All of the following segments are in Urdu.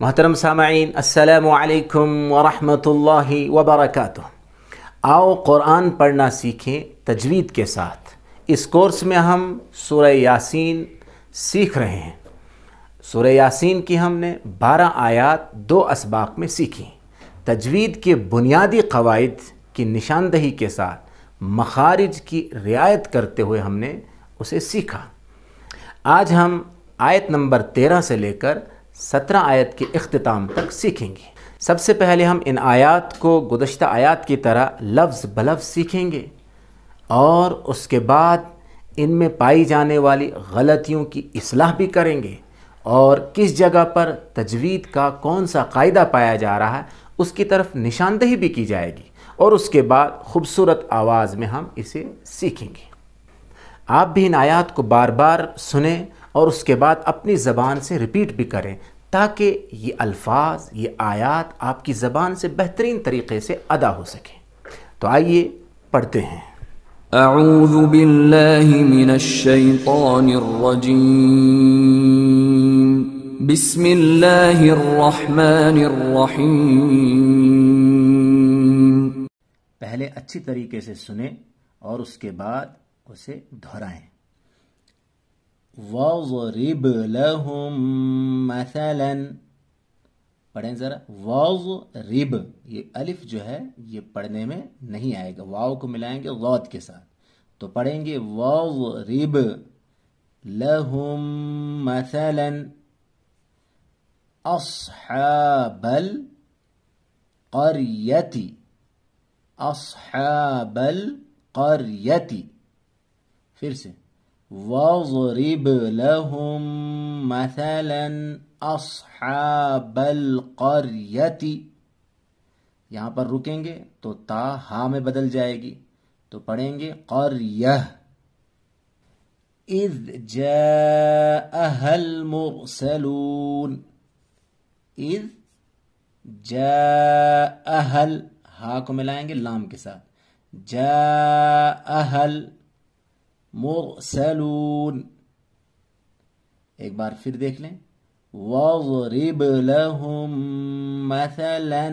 محترم سامعین، السلام علیکم ورحمۃ اللہ وبرکاتہ۔ آؤ قرآن پڑھنا سیکھیں تجوید کے ساتھ۔ اس کورس میں ہم سورہ یاسین سیکھ رہے ہیں۔ سورہ یاسین کی ہم نے 12 آیات 2 اسباق میں سیکھی۔ تجوید کے بنیادی قواعد کی نشاندہی کے ساتھ مخارج کی رعایت کرتے ہوئے ہم نے اسے سیکھا۔ آج ہم آیت نمبر 13 سے لے کر 17 آیت کے اختتام تک سیکھیں گے۔ سب سے پہلے ہم ان آیات کو گزشتہ آیات کی طرح لفظ بلفظ سیکھیں گے اور اس کے بعد ان میں پائی جانے والی غلطیوں کی اصلاح بھی کریں گے، اور کس جگہ پر تجوید کا کون سا قاعدہ پایا جا رہا ہے اس کی طرف نشاندہی بھی کی جائے گی، اور اس کے بعد خوبصورت آواز میں ہم اسے سیکھیں گے۔ آپ بھی ان آیات کو بار بار سنیں اور اس کے بعد اپنی زبان سے ریپیٹ بھی کریں، تاکہ یہ الفاظ، یہ آیات آپ کی زبان سے بہترین طریقے سے ادا ہو سکیں۔ تو آئیے پڑھتے ہیں۔ اعوذ باللہ من الشیطان الرجیم، بسم اللہ الرحمن الرحیم۔ پہلے اچھی طریقے سے سنیں اور اس کے بعد اسے دہرائیں۔ وَاضْرِبْ لَهُمْ مَثَلًا، پڑھیں ذرا، وَاضْرِبْ، یہ الف جو ہے یہ پڑھنے میں نہیں آئے گا، واو کو ملائیں گے ضاد کے ساتھ، تو پڑھیں گے وَاضْرِبْ لَهُمْ مَثَلًا أَصْحَابَ الْقَرْيَةِ، أَصْحَابَ الْقَرْيَةِ، پھر سے وَاضْرِبْ لَهُمْ مَثَلًا أَصْحَابَ الْقَرْيَةِ، یہاں پر رکیں گے تو تا ہا میں بدل جائے گی، تو پڑھیں گے قریہ۔ اذ جاءها المرسلون، اذ جاءها، ہا کو ملائیں گے لام کے ساتھ، جاءها المرسلون، ایک بار پھر دیکھ لیں، وَاضْرِبْ لَهُمْ مَثَلًا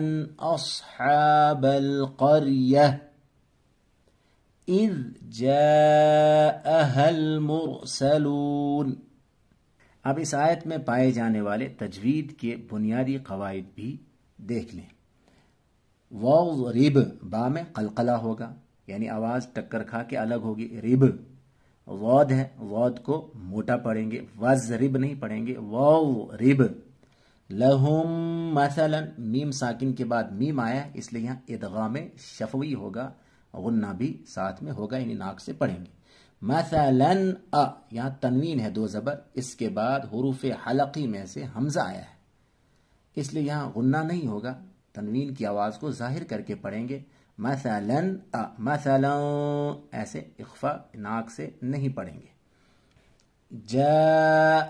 أَصْحَابَ الْقَرْيَةِ إِذْ جَاءَهَا الْمُرْسَلُونَ۔ اب اس آیت میں پائے جانے والے تجوید کے بنیادی قواعد بھی دیکھ لیں۔ وَاضْرِبْ، با میں قلقلہ ہوگا، یعنی آواز ٹکر کھا کے الگ ہوگی، رب واد ہے، واد کو موٹا پڑھیں گے، وَاضْرِبْ نہیں پڑھیں گے، وَاضْرِبْ لَهُمْ مثلا، میم ساکن کے بعد میم آیا اس لیے یہاں ادغام شفوی ہوگا، غنہ بھی ساتھ میں ہوگا، یعنی ناک سے پڑھیں گے۔ مثلا، یہاں تنوین ہے 2 زبر، اس کے بعد حروف حلقی میں سے حمزہ آیا ہے، اس لیے یہاں غنہ نہیں ہوگا، تنوین کی آواز کو ظاہر کر کے پڑھیں گے۔ مثلا، مثلا، ایسے اخفا ناک سے نہیں پڑھیں گے۔ جاء،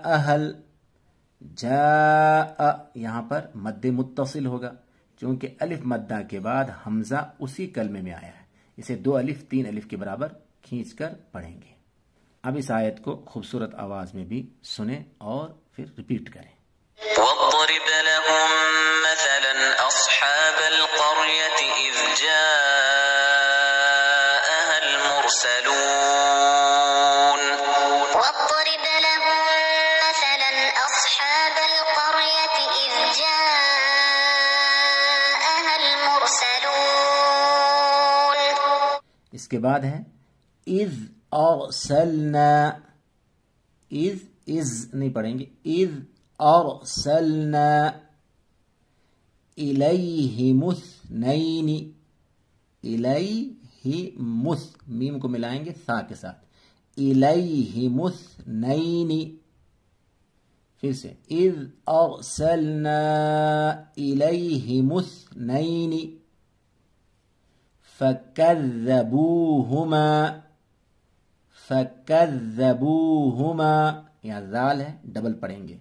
جاء، یہاں پر مد متصل ہوگا، چونکہ الف مدہ کے بعد حمزہ اسی کلمے میں آیا ہے، اسے 2 الف 3 الف کے برابر کھینچ کر پڑھیں گے۔ اب اس آیت کو خوبصورت آواز میں بھی سنیں اور پھر ریپیٹ کریں۔ وَاضْرِبْ لَهُم مَثَلًا أَصْحَابَ الْقَرْيَةِ إِذْ جَاءَهَا الْمُرْسَلُونَ، واضرب لهم مثلا أصحاب القرية إذ جاءها المرسلون، اس کے بعد ہے اذ ارسلنا، اذ نہیں پڑھیں گے، اذ ارسلنا الیہم اثنین، الیہم، میم کو ملائیں گے ثا کے ساتھ، الیہم اثنین، پھر سے اذ ارسلنا الیہم اثنین فکذبوہما، فکذبوہما، یہاں ذال ہے ڈبل پڑھیں گے،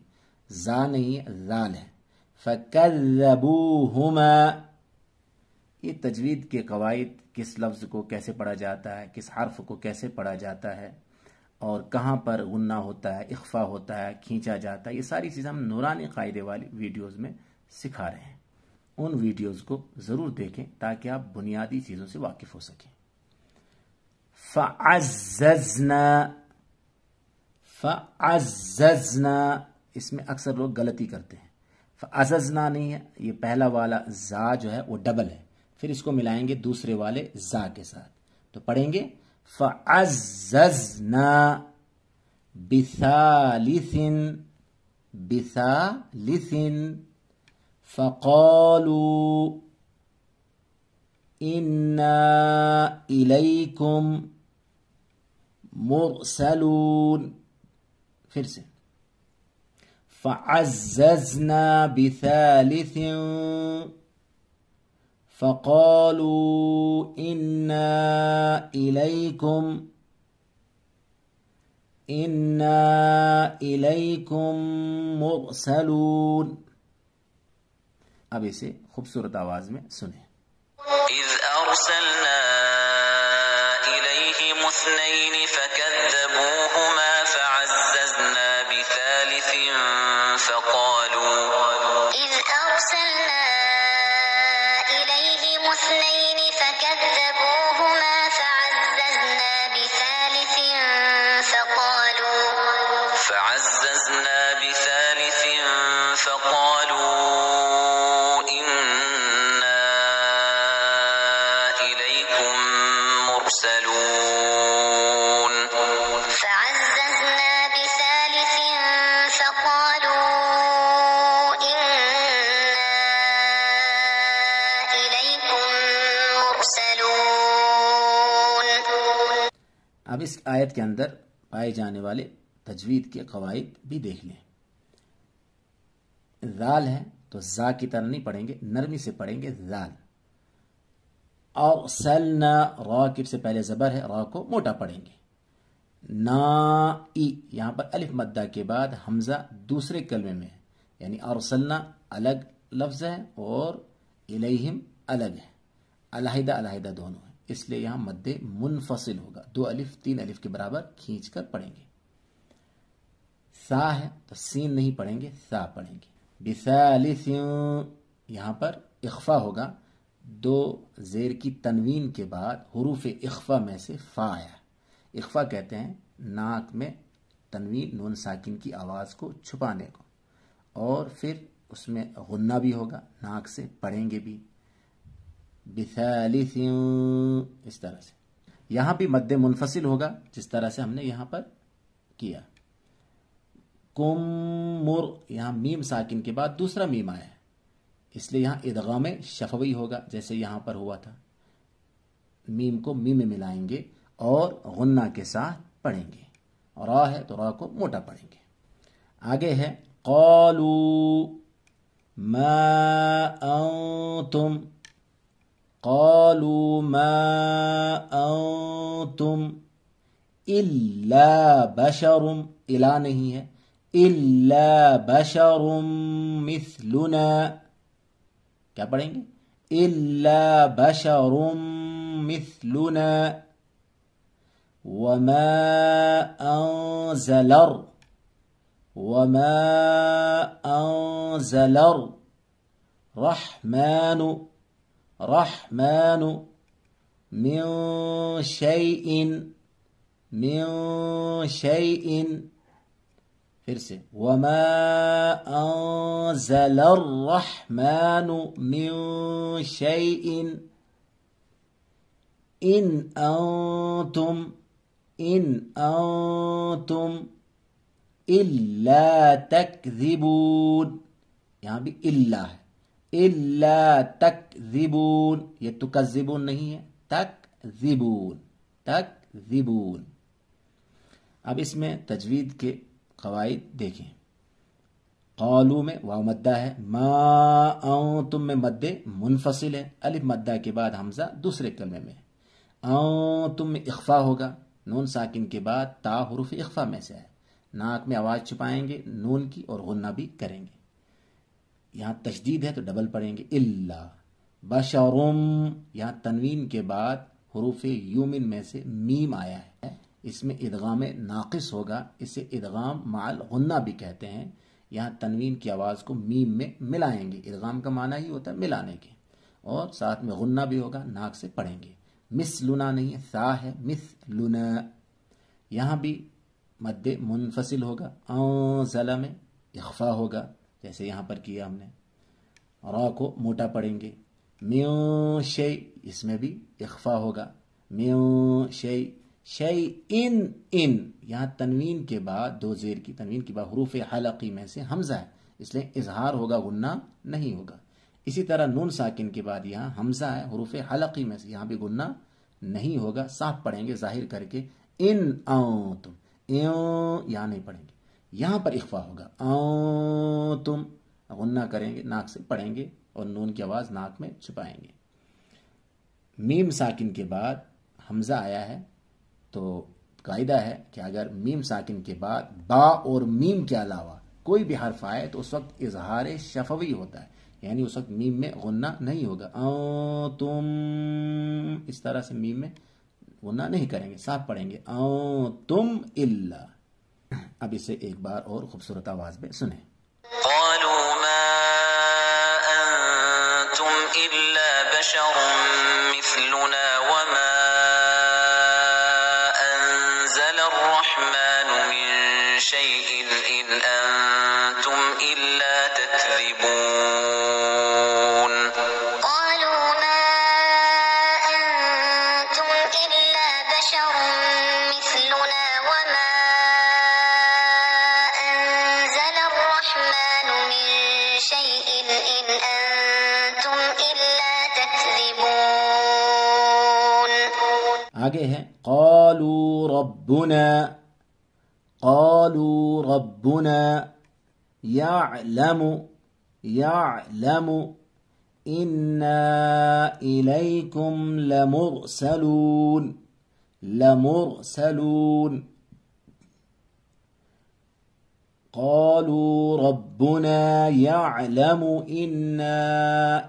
زا نہیں ہے ذال ہے، فکذبوہما۔ یہ تجوید کے قواعد، کس لفظ کو کیسے پڑھا جاتا ہے، کس حرف کو کیسے پڑھا جاتا ہے، اور کہاں پر غنہ ہوتا ہے، اخفا ہوتا ہے، کھینچا جاتا ہے، یہ ساری چیزیں ہم نورانی قاعدے والی ویڈیوز میں سکھا رہے ہیں. ان ویڈیوز کو ضرور دیکھیں تاکہ آپ بنیادی چیزوں سے واقف ہو سکیں. فعززنا اس میں اکثر لوگ غلطی کرتے ہیں. فعززنا نہیں ہے، یہ پہلا والا زا جو ہے وہ ڈبل ہے، پھر اس کو ملائیں گے دوسرے والے زا کے ساتھ، تو پڑھیں گے فعززنا بثالث فقالوا انا الیکم مرسلون. پھر سے فعززنا بثالث فقالوا انا الیکم مرسلون. اب اسے خوبصورت آواز میں سنیں. إذ أرسلنا إليهم اثنين فكذبوهما فعززنا بثالث فقالوا إذ أرسلنا إليهم اثنين فكذبوهما فعززنا بثالث فقالوا إنا إليكم مرسلون. فعززنا بثالث فقالوا إنا إليكم مرسلون. اب اس آیت کے اندر پائے جانے والے تجوید کے قواعد بھی دیکھ لیں. ذال ہے تو زا کی طرح نہیں پڑھیں گے، نرمی سے پڑھیں گے ذال. اور سلنا را کی سے پہلے زبر ہے، را کو موٹا پڑھیں گے. نا ای یہاں پر الف مدہ کے بعد حمزہ دوسرے کلمے میں ہے، یعنی ارسلنا الگ لفظ ہے اور الیہم الگ ہے، علیحدہ علیحدہ دونوں ہیں، اس لیے یہاں مد منفصل ہوگا، 2 الف 3 الف کے برابر کھینچ کر پڑھیں گے. سا ہے تو سین نہیں پڑھیں گے، سا پڑھیں گے. بثالث یہاں پر اخفا ہوگا، 2 زیر کی تنوین کے بعد حروف اخفا میں سے فا آیا. اخفا کہتے ہیں ناک میں تنوین نون ساکن کی آواز کو چھپانے کو، اور پھر اس میں غنہ بھی ہوگا، ناک سے پڑھیں گے بھی. بثالث اس طرح سے. یہاں بھی مد منفصل ہوگا جس طرح سے ہم نے یہاں پر کیا. کمر یہاں میم ساکن کے بعد دوسرا میم آیا ہے، اس لیے یہاں ادغام شفوی ہوگا جیسے یہاں پر ہوا تھا. میم کو میم میں ملائیں گے اور غنہ کے ساتھ پڑھیں گے. را ہے تو را کو موٹا پڑھیں گے. آگے ہے قالوا ما انتم الا بشر، الا نہیں ہے، الا بشر مثلنا. کیا پڑھیں گے؟ الا بشر مثلنا. وما انزل الرحمن من شيء. پھر سے وما انزل الرحمن من شيء ان انتم الا تکذبون. یہاں بھی الا ہے، الا تکذبون، یہ تکذبون نہیں ہے، تکذبون. اب اس میں تجوید کے قواعد دیکھیں. قالو میں واو مدہ ہے، ما انتم میں مد منفصل ہے، الف مدہ کے بعد حمزہ دوسرے کلمے میں. انتم میں اخفا ہوگا، نون ساکن کے بعد تا حروف اخفا میں سے ہے، ناک میں آواز چھپائیں گے نون کی اور غنہ بھی کریں گے. یہاں تشدید ہے تو ڈبل پڑھیں گے. الا بشرم یہاں تنوین کے بعد حروف یومن میں سے میم آیا ہے، اس میں ادغام ناقص ہوگا، اسے ادغام مع الغنہ بھی کہتے ہیں۔ یہاں تنوین کی آواز کو میم میں ملائیں گے، ادغام کا معنی ہی ہوتا ہے ملانے کے، اور ساتھ میں غنہ بھی ہوگا، ناک سے پڑھیں گے۔ مثلنا نہیں ہے، ثا ہے، مثلنا۔ یہاں بھی مد منفصل ہوگا، انزل میں اخفا ہوگا جیسے یہاں پر کیا ہم نے، را کو موٹا پڑھیں گے۔ من شیء، اس میں بھی اخفا ہوگا، من شیء، شیء ان، یہاں تنوین کے بعد دو زیر کی تنوین کے بعد حروف حلقی میں سے حمزہ ہے، اس لیے اظہار ہوگا، غنہ نہیں ہوگا۔ اسی طرح نون ساکن کے بعد یہاں حمزہ ہے حروف حلقی میں سے، یہاں بھی غنہ نہیں ہوگا، صاف پڑھیں گے ظاہر کر کے، ان انتم، یہاں نہیں پڑھیں گے، یہاں پر اخفا ہوگا، انتم، غنہ کریں گے، ناک سے پڑھیں گے اور نون کی آواز ناک میں چھپائیں گے۔ میم ساکن کے بعد حمزہ آیا ہے تو قاعدہ ہے کہ اگر میم ساکن کے بعد با اور میم کے علاوہ کوئی بھی حرف آئے تو اس وقت اظہار شفوی ہوتا ہے، یعنی اس وقت میم میں غنہ نہیں ہوگا، انتم، اس طرح سے میم میں غنہ نہیں کریں گے، صاف پڑھیں گے، انتم الا۔ اب اسے ایک بار اور خوبصورت آواز میں سنیں۔ قالوا ما أنتم إلا بشر مثلنا وما أنزل الرحمن من شيء إن أنتم إلا تكذبون قالوا ما أنتم إلا بشر مثلنا وما أنزل الرحمن من شيء إن أنتم إلا تكذبون آگے ہے قالوا ربنا، قالوا ربنا يعلم، يعلم إنا إليكم لمرسلون، لمرسلون، قالوا ربنا يعلم إنا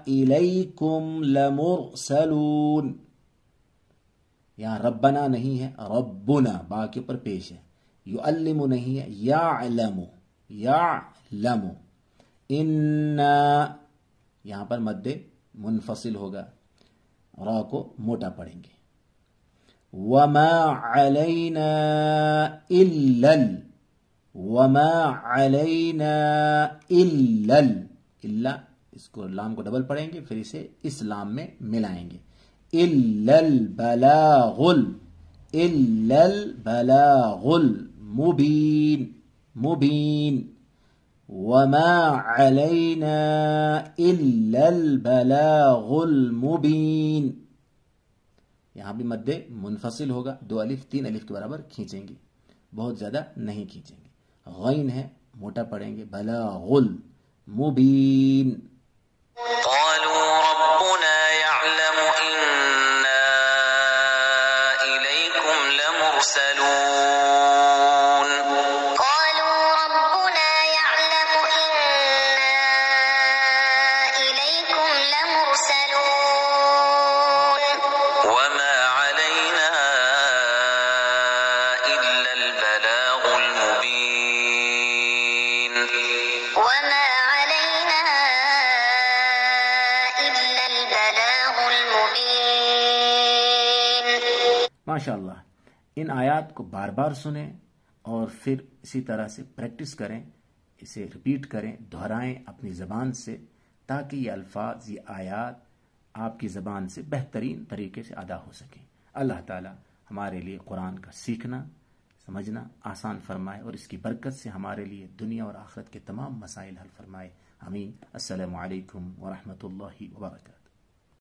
إليكم لمرسلون۔ یہاں ربنا نہیں ہے، ربنا با کے اوپر پیش ہے، یعلم نہیں ہے، یعلم، یعلم، انا یہاں پر مد منفصل ہوگا، را کو موٹا پڑھیں گے۔ وما علینا الا، وما علینا الا، الا اس کو لام کو ڈبل پڑھیں گے، پھر اسے اس لام میں ملائیں گے، الا البلاغ، الا البلاغ المبین، مبین، وما علینا الا البلاغ المبین۔ یہاں بھی مد منفصل ہوگا، دو الف تین الف کے برابر کھینچیں گے، بہت زیادہ نہیں کھینچیں گے۔ غین ہے موٹا پڑھیں گے، بلاغ المبین۔ قالوا ربنا يعلم إنا إليكم لمرسلون قالوا ربنا يعلم إنا إليكم لمرسلون وما علينا إلا البلاغ المبين وما علينا إلا البلاغ المبين ماشاء اللہ، ان آیات کو بار بار سنیں اور پھر اسی طرح سے پریکٹس کریں، اسے ریپیٹ کریں، دہرائیں اپنی زبان سے، تاکہ یہ الفاظ، یہ آیات آپ کی زبان سے بہترین طریقے سے ادا ہو سکیں۔ اللہ تعالی ہمارے لیے قرآن کا سیکھنا، سمجھنا آسان فرمائے اور اس کی برکت سے ہمارے لیے دنیا اور آخرت کے تمام مسائل حل فرمائے۔ آمین۔ السلام علیکم ورحمۃ اللہ وبرکاتہ۔